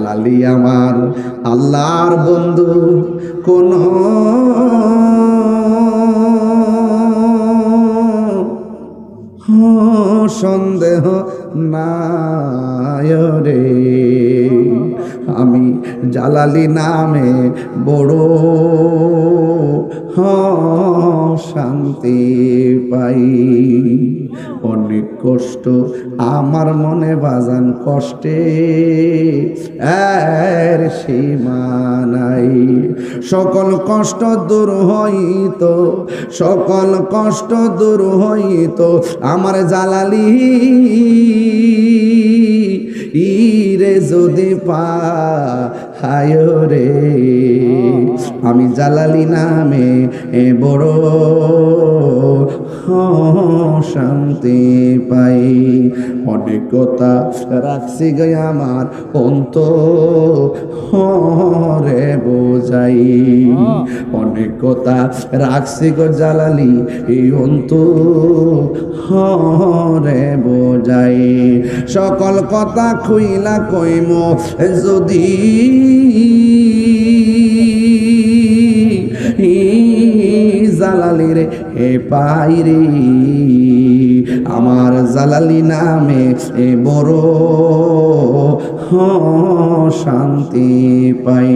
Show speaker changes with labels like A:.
A: জালালি আমার আল্লাহর বন্ধু, কোন সন্দেহ নাই রে। আমি জালালি নামে বড় শান্তি পাই। অনেক কষ্ট আমার মনে বাজান, কষ্টে এর সীমা নাই। সকল কষ্ট দূর হইত, সকল কষ্ট দূর হইত আমার জালালি ইরে যদি পায় রে। আমি জালালি নামে বড় শান্তি পাই। অনেক কথা রাখছি গে আমার অন্তরে বোঝাই, অনেক কথা রাখছি গো জালালি এই অন্তরে বোঝাই। সকল কথা খুইলা কইম যদি জালালি রে পাই রে। আমার জালালি নামে বড় শান্তি পাই।